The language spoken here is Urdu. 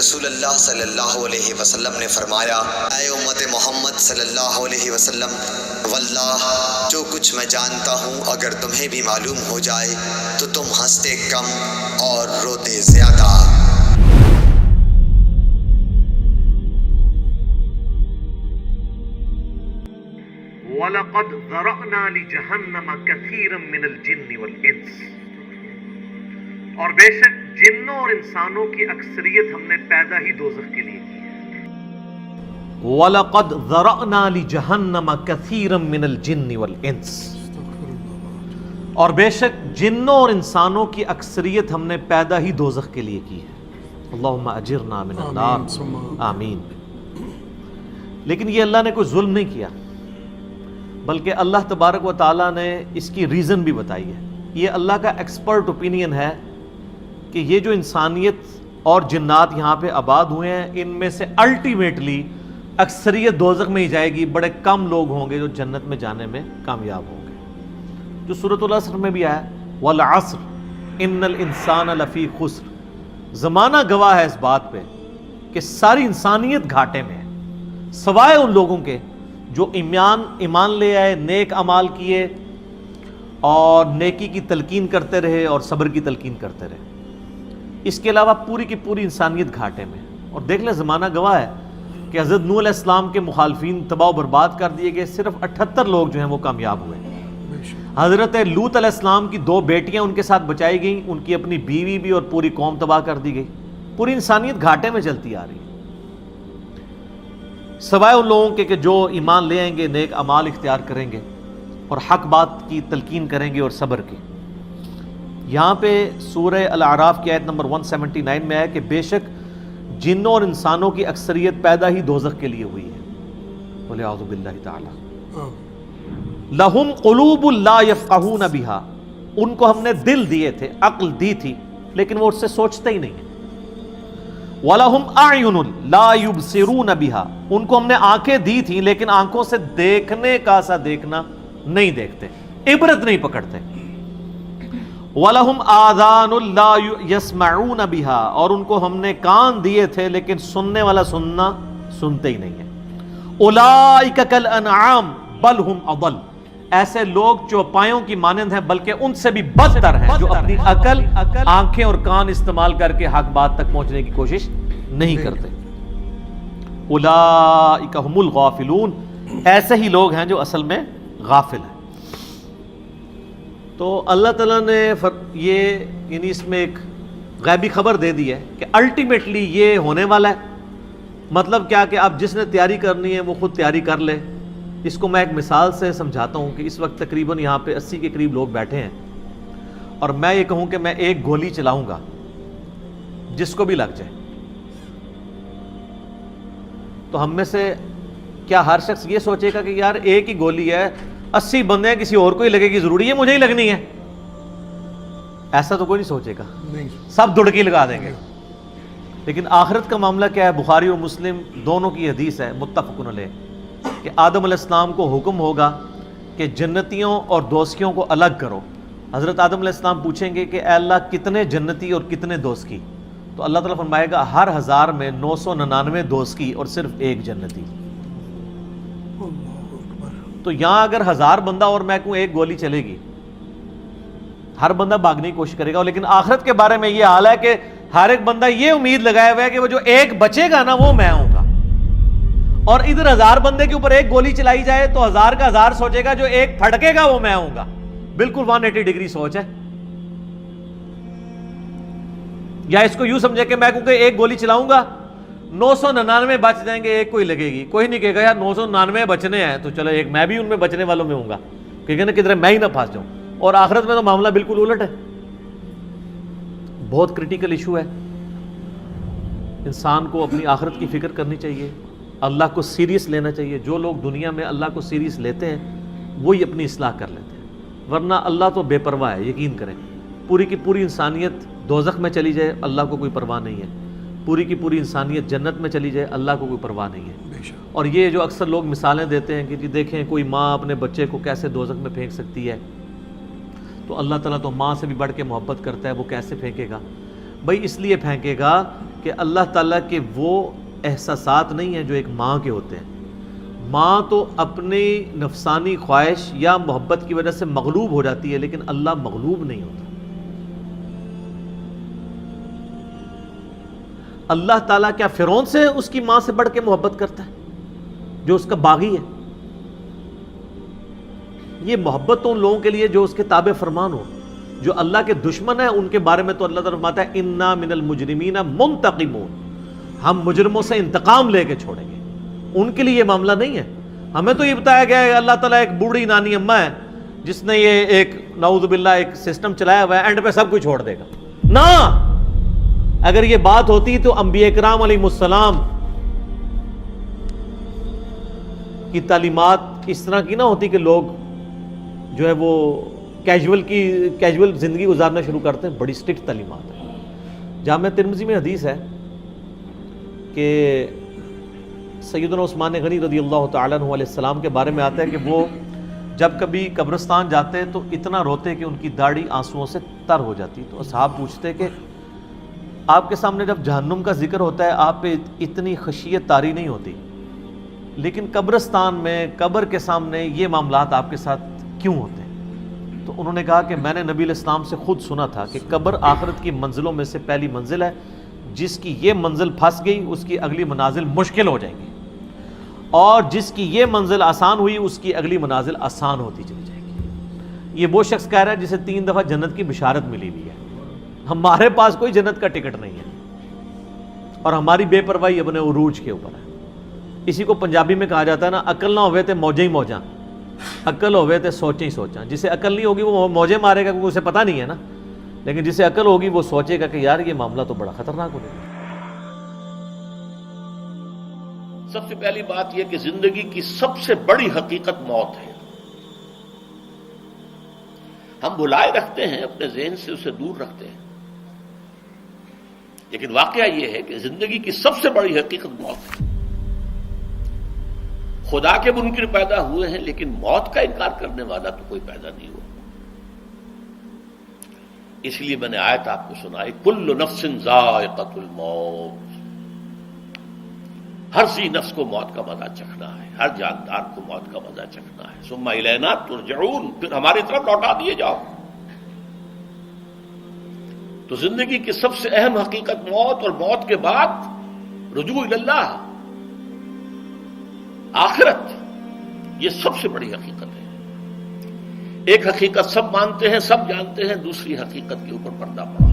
رسول اللہ صلی اللہ علیہ وسلم نے فرمایا، اے امت محمد صلی اللہ علیہ وسلم، واللہ جو کچھ میں جانتا ہوں اگر تمہیں بھی معلوم ہو جائے تو تم ہنستے کم اور روتے زیادہ۔ وَلَقَدْ ذَرَأْنَا لِجَهَنَّمَ كَثِيرًا مِنَ الْجِنِّ وَالْإِنسِ، اور بے شک جنوں اور انسانوں کی اکثریت ہم نے پیدا ہی دوزخ کے لیے کی ہے۔ وَلَقَدْ ذَرَأْنَا لِجَهَنَّمَ كَثِيرًا مِنَ الْجِنِّ وَالْإِنسِ، اور بے شک جنوں اور انسانوں کی اکثریت ہم نے پیدا ہی دوزخ کے لیے کی ہے۔ اللہم اجرنا من النار، آمین۔ لیکن یہ اللہ نے کوئی ظلم نہیں کیا، بلکہ اللہ تبارک و تعالیٰ نے اس کی ریزن بھی بتائی ہے۔ یہ اللہ کا ایکسپرٹ اوپینین ہے کہ یہ جو انسانیت اور جنات یہاں پہ آباد ہوئے ہیں، ان میں سے الٹیمیٹلی اکثریت دوزخ میں ہی جائے گی، بڑے کم لوگ ہوں گے جو جنت میں جانے میں کامیاب ہوں گے۔ جو سورۃ العصر میں بھی آیا، وَالْعَصْرِ إِنَّ الْإِنسَانَ لَفِي خُسْرٍ، زمانہ گواہ ہے اس بات پہ کہ ساری انسانیت گھاٹے میں ہے، سوائے ان لوگوں کے جو ایمان لے آئے، نیک اعمال کیے اور نیکی کی تلقین کرتے رہے اور صبر کی تلقین کرتے رہے۔ اس کے علاوہ پوری کی پوری انسانیت گھاٹے میں۔ اور دیکھ لیں زمانہ گواہ ہے کہ حضرت نوح علیہ السلام کے مخالفین تباہ و برباد کر دیے گئے، صرف 78 لوگ جو ہیں وہ کامیاب ہوئے۔ حضرت لوط علیہ السلام کی 2 بیٹیاں ان کے ساتھ بچائی گئیں، ان کی اپنی بیوی بھی اور پوری قوم تباہ کر دی گئی۔ پوری انسانیت گھاٹے میں چلتی آ رہی ہے، سوائے ان لوگوں کے کہ جو ایمان لے آئیں گے، نیک اعمال اختیار کریں گے اور حق بات کی تلقین کریں گے اور صبر کی۔ یہاں پہ سورہ الاعراف کی آیت نمبر 179 میں ہے کہ بے شک جنوں اور انسانوں کی اکثریت پیدا ہی دوزخ کے لیے ہوئی ہے۔ بولے اعوذ باللہ تعالی۔ لہم قلوب لا یفقہون بہا، ان کو ہم نے دل دیے تھے، عقل دی تھی، لیکن وہ اس سے سوچتے ہی نہیں ہیں۔ وَلَهُمْ أَعْيُنٌ لَا يُبْصِرُونَ بِهَا، ان کو ہم نے آنکھیں دی تھیں لیکن آنکھوں سے دیکھنے کا سا دیکھنا نہیں دیکھتے، عبرت نہیں پکڑتے۔ وَلَهُمْ آذَانٌ لَا يَسْمَعُونَ بِهَا، اور ان کو ہم نے کان دیے تھے لیکن سننے والا سننا سنتے ہی نہیں ہیں۔ أُولَئِكَ كَالْأَنْعَامِ بَلْ هُمْ أَضَلُّ، ایسے لوگ چوپایوں کی مانند ہیں بلکہ ان سے بھی بدتر ہیں، جو اپنی عقل، آنکھیں اور کان استعمال کر کے حق بات تک پہنچنے کی کوشش نہیں کرتے۔ اولئک هم الغافلون، ایسے ہی لوگ ہیں جو اصل میں غافل ہیں۔ تو اللہ تعالیٰ نے یہ یعنی اس میں ایک غیبی خبر دے دی ہے کہ الٹیمیٹلی یہ ہونے والا ہے۔ مطلب کیا کہ اب جس نے تیاری کرنی ہے وہ خود تیاری کر لے۔ اس کو میں ایک مثال سے سمجھاتا ہوں کہ اس وقت تقریباً یہاں پہ 80 کے قریب لوگ بیٹھے ہیں، اور میں یہ کہوں کہ میں ایک گولی چلاؤں گا جس کو بھی لگ جائے، تو ہم میں سے کیا ہر شخص یہ سوچے گا کہ یار ایک ہی گولی ہے، 80 بندے ہیں، کسی اور کو ہی لگے گی، ضروری ہے مجھے ہی لگنی ہے؟ ایسا تو کوئی نہیں سوچے گا، سب دڑکی لگا دیں گے۔ لیکن آخرت کا معاملہ کیا ہے؟ بخاری اور مسلم دونوں کی حدیث ہے، متفق علیہ، کہ آدم علیہ السلام کو حکم ہوگا کہ جنتیوں اور دوزخیوں کو الگ کرو۔ حضرت آدم علیہ السلام پوچھیں گے کہ اے اللہ کتنے جنتی اور کتنے دوزخی؟ تو اللہ تعالیٰ فرمائے گا ہر 1000 میں 999 دوزخی اور صرف 1 جنتی۔ تو یہاں اگر 1000 بندہ اور میں کہوں ایک گولی چلے گی، ہر بندہ بھاگنے کی کوشش کرے گا، لیکن آخرت کے بارے میں یہ حال ہے کہ ہر ایک بندہ یہ امید لگایا ہوا ہے کہ وہ جو ایک بچے گا نا وہ میں ہوں گا۔ اور ادھر 1000 بندے کے اوپر ایک گولی چلائی جائے تو 1000 کا 1000 سوچے گا جو ایک پھٹکے گا وہ میں ہوں گا۔ بالکل 180 ڈگری سوچ ہے۔ یا اس کو یوں سمجھے کہ میں کیونکہ ایک گولی چلاؤں گا 999 بچ جائیں گے، ایک کوئی لگے گی، کوئی نہیں کہے گا یار 999 بچنے ہیں تو چلو ایک میں بھی ان میں بچنے والوں میں ہوں گا، کہے نا کدھر میں ہی نہ پھنس جاؤں۔ اور آخرت میں تو معاملہ بالکل الٹ ہے۔ بہت کریٹیکل ایشو ہے۔ انسان کو اپنی آخرت کی فکر کرنی چاہیے، اللہ کو سیریس لینا چاہیے۔ جو لوگ دنیا میں اللہ کو سیریس لیتے ہیں وہی اپنی اصلاح کر لیتے ہیں، ورنہ اللہ تو بے پرواہ ہے۔ یقین کریں، پوری کی پوری انسانیت دوزخ میں چلی جائے اللہ کو کوئی پرواہ نہیں ہے، پوری کی پوری انسانیت جنت میں چلی جائے اللہ کو کوئی پرواہ نہیں ہے۔ اور یہ جو اکثر لوگ مثالیں دیتے ہیں کہ جی دیکھیں کوئی ماں اپنے بچے کو کیسے دوزخ میں پھینک سکتی ہے، تو اللہ تعالیٰ تو ماں سے بھی بڑھ کے محبت کرتا ہے، وہ کیسے پھینکے گا؟ بھائی اس لیے پھینکے گا کہ اللہ تعالیٰ کے وہ احساسات نہیں ہیں جو ایک ماں کے ہوتے ہیں. ماں تو اپنی نفسانی خواہش یا محبت کی وجہ سے مغلوب ہو جاتی ہے، لیکن اللہ مغلوب نہیں ہوتا. اللہ تعالیٰ کیا فرعون سے اس کی ماں سے بڑھ کے محبت کرتا ہے جو اس کا باغی ہے؟ یہ محبت تو ان لوگوں کے لیے جو اس کے تابع فرمان ہو. جو اللہ کے دشمن ہیں ان کے بارے میں تو اللہ تعالیٰ فرماتا ہے انا من المجرمین منتقمون، ہم مجرموں سے انتقام لے کے چھوڑیں گے. ان کے لیے یہ معاملہ نہیں ہے. ہمیں تو یہ بتایا گیا ہے اللہ تعالیٰ ایک بوڑھی نانی اماں ہے جس نے یہ ایک نعوذ باللہ ایک سسٹم چلایا ہوا ہے، اینڈ پہ سب کچھ چھوڑ دے گا. نہ، اگر یہ بات ہوتی تو انبیاء کرام علیہ السلام کی تعلیمات اس طرح کی نہ ہوتی کہ لوگ جو ہے وہ کیجول زندگی گزارنا شروع کرتے ہیں. بڑی سٹرکٹ تعلیمات ہے. جامعہ ترمذی میں حدیث ہے کہ سیدنا عثمان غنی رضی اللہ تعالیٰ عنہ علیہ السلام کے بارے میں آتا ہے کہ وہ جب کبھی قبرستان جاتے تو اتنا روتے کہ ان کی داڑھی آنسوؤں سے تر ہو جاتی. تو اصحاب پوچھتے کہ آپ کے سامنے جب جہنم کا ذکر ہوتا ہے آپ پہ اتنی خشیت طاری نہیں ہوتی، لیکن قبرستان میں قبر کے سامنے یہ معاملات آپ کے ساتھ کیوں ہوتے ہیں؟ تو انہوں نے کہا کہ میں نے نبی علیہ السلام سے خود سنا تھا کہ قبر آخرت کی منزلوں میں سے پہلی منزل ہے، جس کی یہ منزل پھنس گئی اس کی اگلی منازل مشکل ہو جائیں گی، اور جس کی یہ منزل آسان ہوئی اس کی اگلی منازل آسان ہوتی چلی جائے گی. یہ وہ شخص کہہ رہا ہے جسے 3 دفعہ جنت کی بشارت ملی ہوئی ہے. ہمارے پاس کوئی جنت کا ٹکٹ نہیں ہے اور ہماری بے پرواہی اپنے عروج کے اوپر ہے. اسی کو پنجابی میں کہا جاتا ہے نا، عقل نہ ہوئے تے موجیں ہی موجاں، عقل ہوئے تے سوچیں ہی سوچاں. جسے عقل نہیں ہوگی وہ موجیں مارے گا کیونکہ اسے پتہ نہیں ہے نا، لیکن جسے عقل ہوگی وہ سوچے گا کہ یار یہ معاملہ تو بڑا خطرناک ہو جائے گا. سب سے پہلی بات یہ کہ زندگی کی سب سے بڑی حقیقت موت ہے. ہم بلائے رکھتے ہیں، اپنے ذہن سے اسے دور رکھتے ہیں، لیکن واقعہ یہ ہے کہ زندگی کی سب سے بڑی حقیقت موت ہے. خدا کے منکر پیدا ہوئے ہیں لیکن موت کا انکار کرنے والا تو کوئی پیدا نہیں ہوا. اس لیے میں نے آیت آپ کو سنائی، کل نفس ذائقۃ الموت، ہر ذی نفس کو موت کا مزہ چکھنا ہے، ہر جاندار کو موت کا مزہ چکھنا ہے. ثم الینا ترجعون، پھر ہماری طرف لوٹا دیے جاؤ. تو زندگی کی سب سے اہم حقیقت موت، اور موت کے بعد رجوع اللہ، آخرت، یہ سب سے بڑی حقیقت ہے. ایک حقیقت سب مانتے ہیں، سب جانتے ہیں، دوسری حقیقت کے اوپر پردہ پڑا.